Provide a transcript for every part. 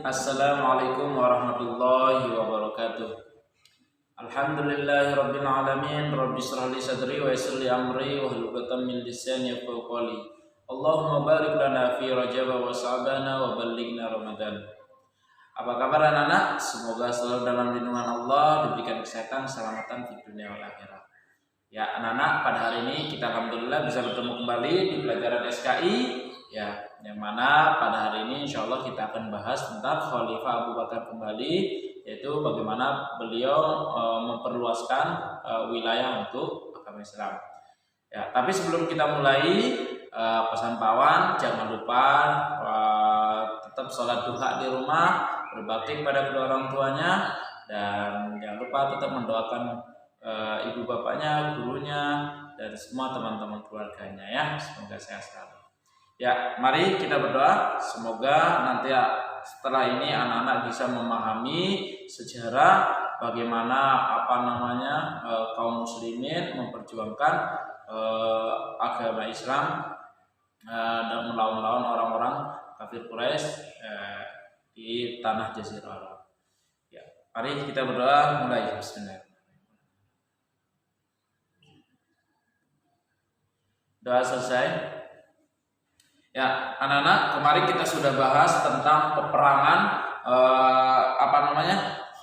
Assalamualaikum warahmatullahi wabarakatuh. Alhamdulillahirabbil alamin. Rabbi shrah li sadri wa yassir li amri wahlul 'uqdatam min lisani yafqahu qawli. Allahumma barik lana fi Rajab wa Sya'ban wa ballighna Ramadan. Apa kabar anak-anak? Semoga selalu dalam lindungan Allah, diberikan kesehatan, keselamatan di dunia wal akhirat. Ya, anak-anak, pada hari ini kita alhamdulillah bisa bertemu kembali di pelajaran SKI. Ya, yang mana pada hari ini insya Allah kita akan bahas tentang Khalifah Abu Bakar kembali, yaitu bagaimana beliau memperluaskan wilayah untuk agama Islam. Ya, tapi sebelum kita mulai, pesan pawan jangan lupa tetap sholat duha di rumah, berbakti pada kedua orang tuanya, dan jangan lupa tetap mendoakan ibu bapaknya, gurunya, dan semua teman-teman keluarganya ya. Semoga sehat selalu. Ya, mari kita berdoa. Semoga nanti setelah ini anak-anak bisa memahami sejarah bagaimana kaum muslimin memperjuangkan agama Islam dan melawan orang-orang kafir Quraisy di tanah Jazirah Arab. Ya, mari kita berdoa. Mulai. Bismillah. Doa selesai. Ya, anak-anak, kemarin kita sudah bahas tentang peperangan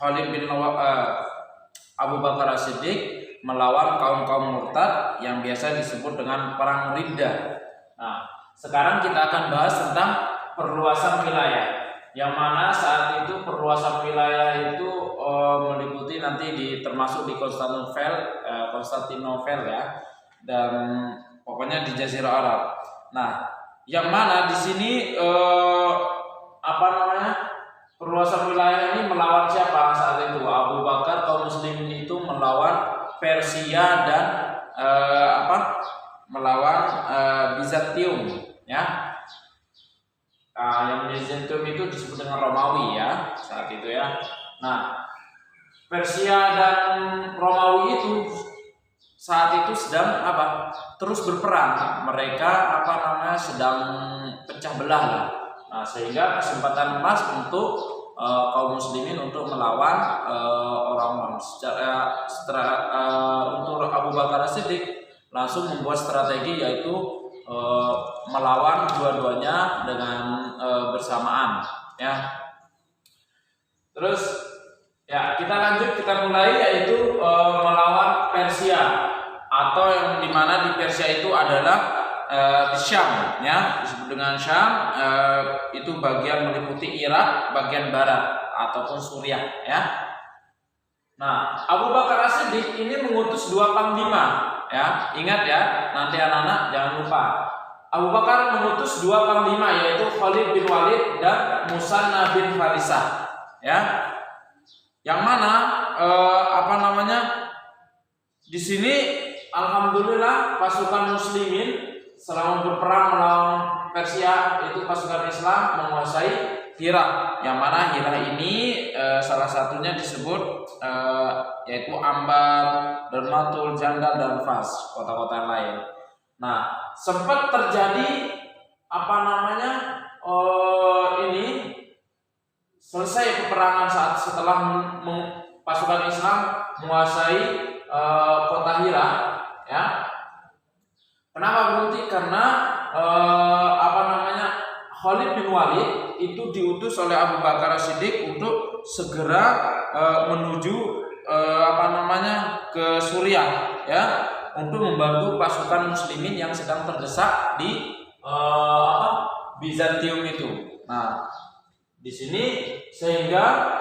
Khalid bin Abu Bakar As-Siddiq melawan kaum-kaum murtad yang biasa disebut dengan perang Riddah. Nah, sekarang kita akan bahas tentang perluasan wilayah, yang mana saat itu perluasan wilayah itu meliputi nanti termasuk di Konstantinopel ya, dan pokoknya di Jazirah Arab. Nah, yang mana di sini perluasan wilayah ini melawan siapa saat itu? Abu Bakar, kaum muslimin itu melawan Persia dan melawan Bizantium ya. Yang Bizantium itu disebut dengan Romawi ya saat itu ya. Nah, Persia dan Romawi itu saat itu sedang terus berperang. Mereka sedang pecah belah lah. Nah, sehingga kesempatan emas untuk kaum muslimin untuk melawan orang-orang untuk Abu Bakar As-Siddiq langsung membuat strategi, yaitu melawan dua-duanya dengan bersamaan ya. Terus ya, kita mulai, yaitu melawan Persia, atau yang dimana di Persia itu adalah di Syam ya, disebut dengan Syam. Itu bagian meliputi Irak bagian barat ataupun Suriah ya. Nah, Abu Bakar As-Siddiq ini mengutus dua panglima ya. Ingat ya, nanti anak-anak jangan lupa. Abu Bakar mengutus dua panglima, yaitu Khalid bin Walid dan Musanna bin Harisah ya. Yang mana di sini alhamdulillah pasukan muslimin selama berperang melawan Persia, itu pasukan Islam menguasai Hira, yang mana Hira ini salah satunya disebut yaitu Ambar, Darmatul, Jandal, dan Fas, kota-kota lain. Nah, sempat terjadi selesai peperangan setelah pasukan Islam menguasai kota Hira ya. Kenapa berhenti? Karena Khalid bin Walid itu diutus oleh Abu Bakar As-Siddiq untuk segera menuju ke Suriah ya, untuk membantu pasukan muslimin yang sedang terdesak di Bizantium itu. Nah, di sini sehingga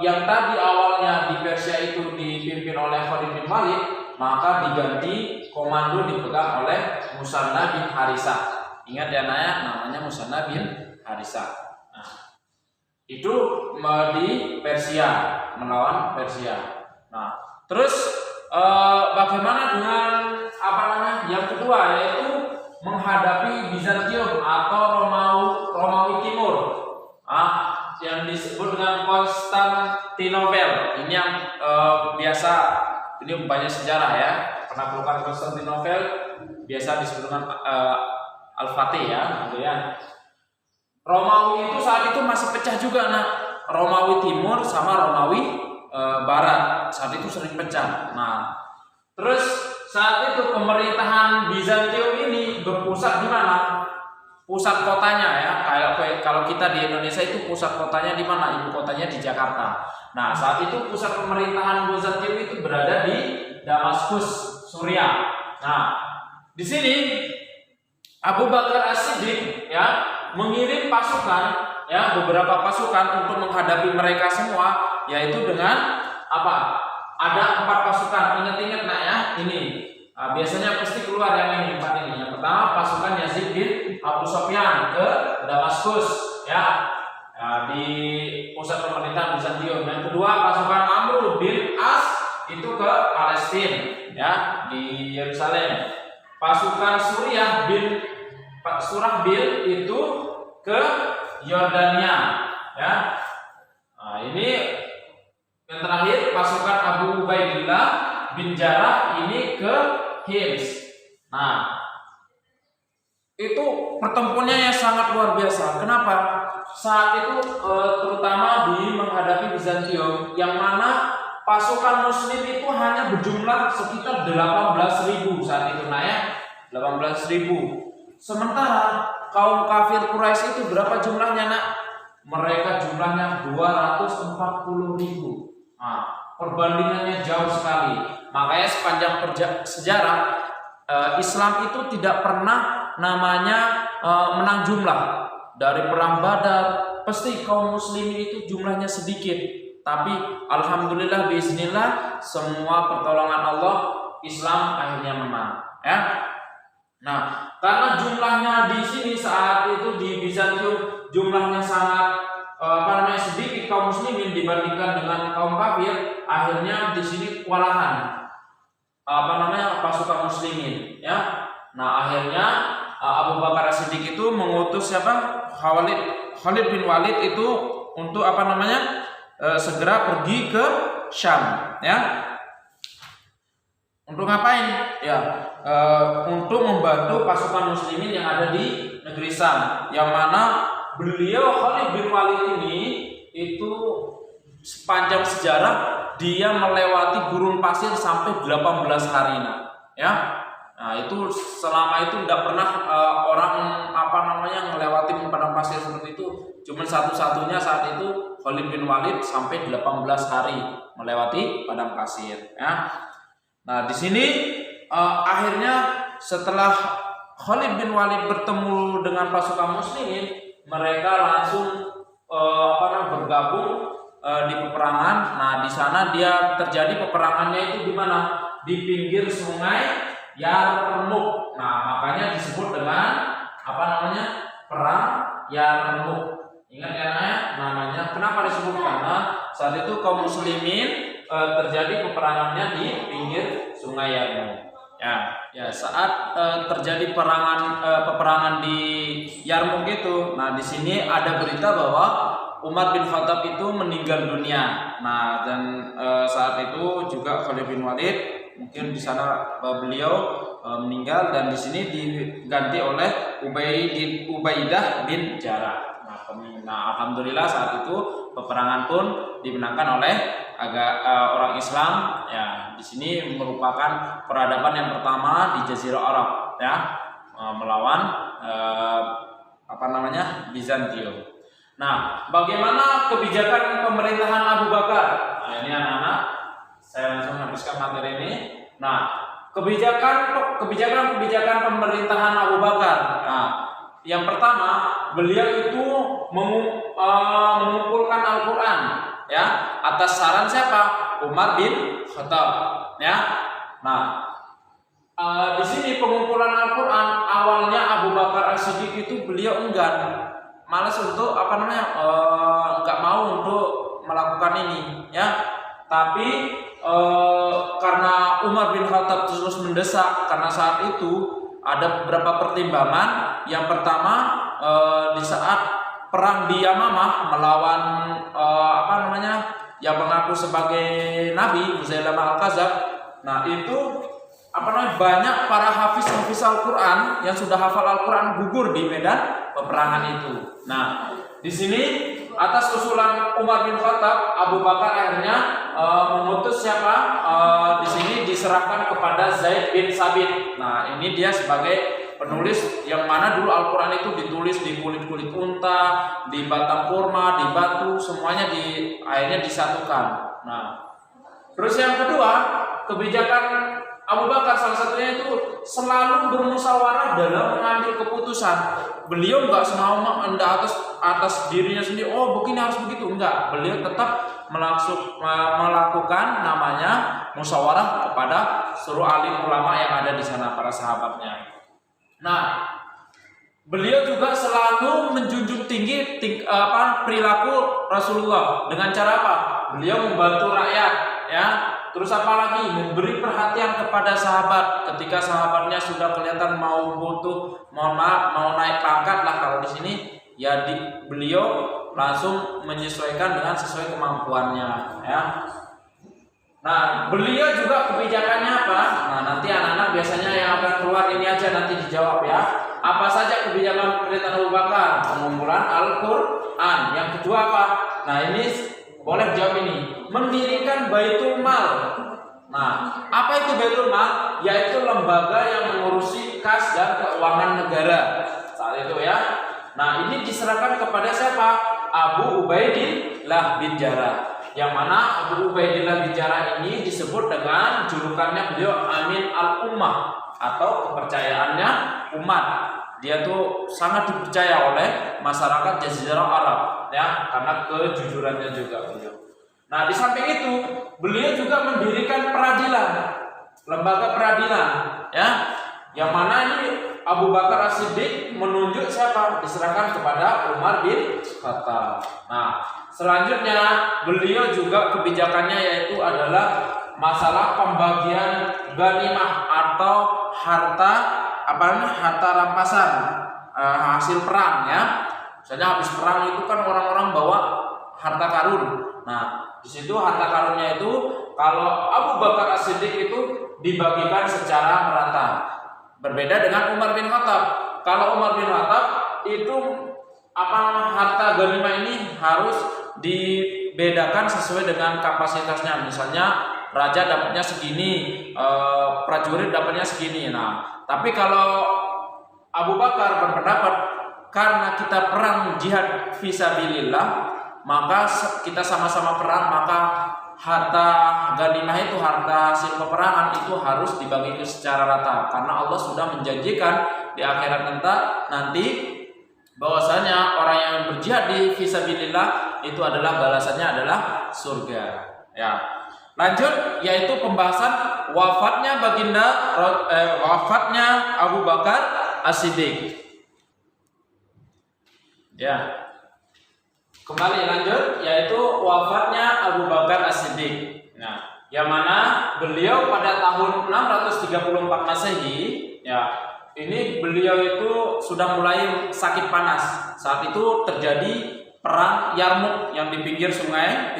yang tadi awalnya di Persia itu dipimpin oleh Khalid bin Walid, maka diganti komando dipegang oleh Musanna bin Harisah. Ingat ya namanya Musanna bin Harisah. Nah, itu di Persia, melawan Persia. Nah, terus bagaimana dengan yang kedua, yaitu menghadapi Bizantium atau Romawi Timur, yang disebut dengan Konstantinopel. Ini yang biasa, ini banyak sejarah ya. Penaklukan Konstantinopel biasa disebut dengan Al-Fatih ya, gitu ya. Romawi itu saat itu masih pecah juga, nah Romawi Timur sama Romawi Barat saat itu sering pecah. Nah, terus saat itu pemerintahan Bizantium ini berpusat di mana? Pusat kotanya ya, kayak kalau kita di Indonesia itu pusat kotanya di mana? Ibu kotanya di Jakarta. Nah, saat itu pusat pemerintahan Bizantium itu berada di Damaskus, Suriah. Nah, di sini Abu Bakar As-Siddiq ya mengirim pasukan ya, beberapa pasukan untuk menghadapi mereka semua, yaitu dengan apa? Ada 4 pasukan. Ingat-ingat nak ya, ini. Nah, biasanya pasti keluar yang ini 4 ini. Yang pertama pasukan Yazid bin Abu Sufyan ke Damaskus ya. Nah, di pusat pemerintahan Bizantium. Yang kedua pasukan Amr bin As itu ke Palestina ya, di Yerusalem. Pasukan Surahbil itu ke Yordania ya. Nah, ini yang terakhir pasukan Abu Ubaidillah bin Jarrah ini ke Hims. Nah, itu pertempurannya yang sangat luar biasa. Kenapa? Saat itu terutama di menghadapi Bizantium, yang mana pasukan Muslim itu hanya berjumlah sekitar 18.000 saat itu, nah ya, 18.000. Sementara kaum kafir Quraisy itu berapa jumlahnya, nak? Mereka jumlahnya 240.000. Nah, perbandingannya jauh sekali. Makanya sepanjang sejarah Islam itu tidak pernah namanya menang jumlah. Dari perang Badar pasti kaum muslimin itu jumlahnya sedikit, tapi alhamdulillah bismillah semua pertolongan Allah Islam akhirnya menang ya. Nah, karena jumlahnya di sini saat itu di Bizantium jumlahnya sangat sedikit kaum muslimin dibandingkan dengan kaum kafir, akhirnya di sini kewalahan pasukan muslimin ya. Nah, akhirnya Abu Bakar As-Siddiq itu mengutus siapa? Khalid bin Walid itu untuk segera pergi ke Syam ya. Untuk ngapain? Ya, untuk membantu pasukan muslimin yang ada di negeri Syam, yang mana beliau Khalid bin Walid ini itu sepanjang sejarah dia melewati gurun pasir sampai 18 hari ya. Nah, itu selama itu tidak pernah orang melewati padang pasir seperti itu. Cuma satu-satunya saat itu Khalid bin Walid sampai 18 hari melewati padang pasir ya. Nah, di sini akhirnya setelah Khalid bin Walid bertemu dengan pasukan muslimin, mereka langsung bergabung di peperangan. Nah, di sana dia terjadi peperangannya itu di mana? Di pinggir sungai Yarmuk. Nah, makanya disebut dengan perang Yarmuk. Ingat ya namanya. Kenapa disebut? Karena saat itu kaum muslimin terjadi peperangannya di pinggir sungai Yarmuk. Ya saat terjadi peperangan di Yarmuk itu, nah di sini ada berita bahwa Umar bin Khattab itu meninggal dunia. Nah, dan saat itu juga Khalid bin Walid mungkin di sana beliau meninggal, dan di sini diganti oleh Ubaidah bin Jarrah. Nah, alhamdulillah saat itu peperangan pun dimenangkan oleh orang Islam ya. Di sini merupakan peradaban yang pertama di Jazirah Arab ya, melawan Bizantium. Nah, bagaimana kebijakan pemerintahan Abu Bakar? Nah, ini anak-anak, saya langsung habiskan materi ini. Nah, kebijakan pemerintahan Abu Bakar. Nah, yang pertama, beliau itu mengumpulkan Al-Quran ya, atas saran siapa? Umar bin Khattab ya. Nah, di sini pengumpulan Al-Quran awalnya Abu Bakar As-Siddiq itu beliau enggan, malas untuk enggak mau untuk melakukan ini ya. Tapi karena Umar bin Khattab terus mendesak, karena saat itu ada beberapa pertimbangan. Yang pertama, di saat perang di Yamamah melawan yang mengaku sebagai nabi, Musailamah al-Kadzdzab. Nah, itu banyak para hafiz Al-Qur'an yang sudah hafal Al-Qur'an gugur di medan peperangan itu. Nah, di sini atas usulan Umar bin Khattab, Abu Bakar akhirnya memutus di sini diserahkan kepada Zaid bin Sabit. Nah, ini dia sebagai penulis yang mana dulu Al-Qur'an itu ditulis di kulit-kulit unta, di batang kurma, di batu, semuanya akhirnya disatukan. Nah, terus yang kedua, kebijakan Abu Bakar salah satunya itu selalu bermusyawarah dalam mengambil keputusan. Beliau nggak semau atas dirinya sendiri. Oh, begini harus begitu, enggak. Beliau tetap melakukan namanya musyawarah kepada seluruh alim ulama yang ada di sana, para sahabatnya. Nah, beliau juga selalu menjunjung tinggi perilaku Rasulullah dengan cara apa? Beliau membantu rakyat, ya. Terus apa lagi? Memberi perhatian kepada sahabat ketika sahabatnya sudah kelihatan mau butuh, mau naik pangkat lah kalau di sini, ya beliau langsung menyesuaikan dengan sesuai kemampuannya, ya. Nah, beliau juga kebijakannya apa? Nah, nanti anak-anak biasanya yang akan keluar ini aja nanti dijawab ya. Apa saja kebijakan pemerintahan Abu Bakar? Pengumpulan Al-Qur'an. Yang kedua apa? Nah, ini boleh jawab ini. Mendirikan Baitul Mal. Nah, apa itu Baitul Mal? Yaitu lembaga yang mengurusi kas dan keuangan negara saat itu ya. Nah, ini diserahkan kepada siapa? Abu Ubaidillah bin Jarrah. Yang mana Abu Ubaidillah bin Jarrah ini disebut dengan julukannya beliau Amin al-Ummah atau kepercayaannya umat. Dia tuh sangat dipercaya oleh masyarakat Jazirah Arab ya, karena kejujurannya juga beliau. Nah, di samping itu beliau juga mendirikan peradilan, lembaga peradilan ya, yang mana ini Abu Bakar As-Siddiq menunjuk siapa? Diserahkan kepada Umar bin Khattab. Nah, selanjutnya beliau juga kebijakannya yaitu adalah masalah pembagian ghanimah atau harta rampasan hasil perang ya. Misalnya habis perang itu kan orang-orang bawa harta karun. Nah, di situ harta karunnya itu kalau Abu Bakar As-Siddiq itu dibagikan secara merata. Berbeda dengan Umar bin Khattab. Kalau Umar bin Khattab itu harta ghanimah ini harus dibedakan sesuai dengan kapasitasnya. Misalnya raja dapatnya segini, prajurit dapatnya segini. Nah, tapi kalau Abu Bakar berpendapat karena kita perang jihad fisabilillah, maka kita sama-sama perang, maka harta ghanimah itu, harta hasil peperangan itu harus dibagi secara rata, karena Allah sudah menjanjikan di akhirat nanti bahwasanya orang yang berjihad di fisabilillah itu adalah balasannya adalah surga ya. Lanjut, yaitu pembahasan wafatnya Abu Bakar As-Siddiq ya. Kembali lanjut, yaitu wafatnya Abu Bakar As-Siddiq. Nah, yang mana beliau pada tahun 634 Masehi, ya, ini beliau itu sudah mulai sakit panas. Saat itu terjadi perang Yarmuk yang di pinggir sungai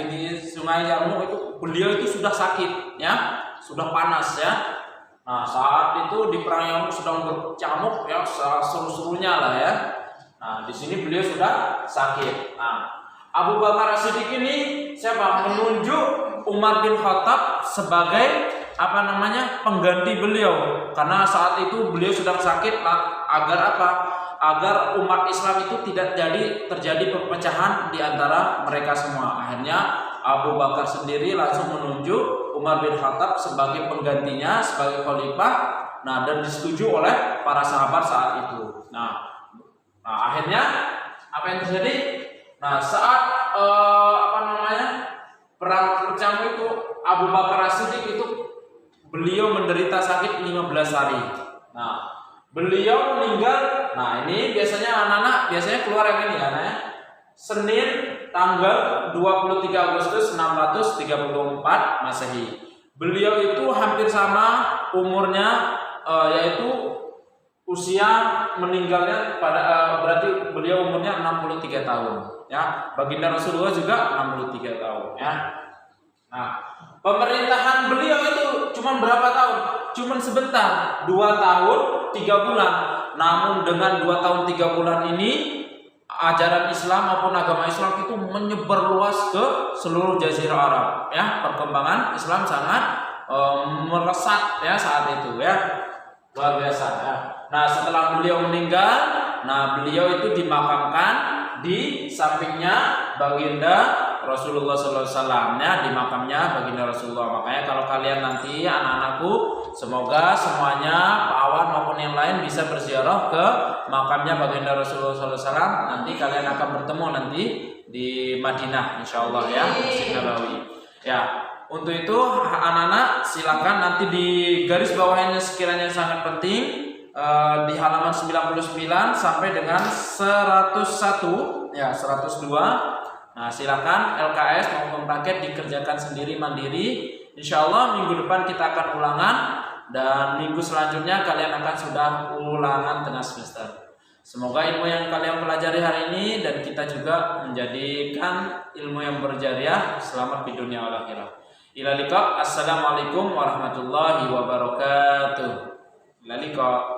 Yarmuk itu beliau itu sudah sakit, ya, sudah panas ya. Nah, saat itu di perang Yarmuk sedang bercamuk ya, seru-serunya lah ya. Nah, di sini beliau sudah sakit. Nah, Abu Bakar As-Siddiq ini siapa? Menunjuk Umar bin Khattab sebagai pengganti beliau, karena saat itu beliau sedang sakit. Agar umat Islam itu tidak terjadi perpecahan di antara mereka semua. Akhirnya Abu Bakar sendiri langsung menunjuk Umar bin Khattab sebagai penggantinya, sebagai khalifah. Nah, dan disetujui oleh para sahabat saat itu. Nah, akhirnya apa yang terjadi? Nah, saat perang Kercang itu Abu Bakar As-Siddiq itu beliau menderita sakit 15 hari. Nah, beliau meninggal. Nah, ini biasanya anak-anak biasanya keluar yang ini ya, Senin tanggal 23 Agustus 634 Masehi. Beliau itu hampir sama umurnya, yaitu usia meninggalnya berarti beliau umurnya 63 tahun ya. Baginda Rasulullah juga 63 tahun ya. Nah, pemerintahan beliau itu cuma berapa tahun? Cuma sebentar, 2 tahun 3 bulan. Namun dengan 2 tahun 3 bulan ini ajaran Islam maupun agama Islam itu menyebar luas ke seluruh Jazirah Arab. Ya, perkembangan Islam sangat melesat ya saat itu ya, luar biasa. Ya. Nah, setelah beliau meninggal, nah beliau itu dimakamkan di sampingnya baginda Rasulullah SAW ya, di makamnya baginda Rasulullah. Makanya kalau kalian nanti anak-anakku, semoga semuanya Pak Awan maupun yang lain bisa berziarah ke makamnya baginda Rasulullah SAW. Nanti kalian akan bertemu nanti di Madinah, insya Allah ya, Masjid Nabawi. Ya, untuk itu anak-anak silakan nanti di garis bawahnya sekiranya sangat penting. Di halaman 99 sampai dengan 101 ya 102. Nah, silakan LKS maupun paket dikerjakan sendiri mandiri. Insya Allah minggu depan kita akan ulangan dan minggu selanjutnya kalian akan sudah ulangan tengah semester. Semoga ilmu yang kalian pelajari hari ini dan kita juga menjadikan ilmu yang berjariah. Selamat di dunia wal akhirah. Ila liqa. Assalamualaikum warahmatullahi wabarakatuh. Ila liqa.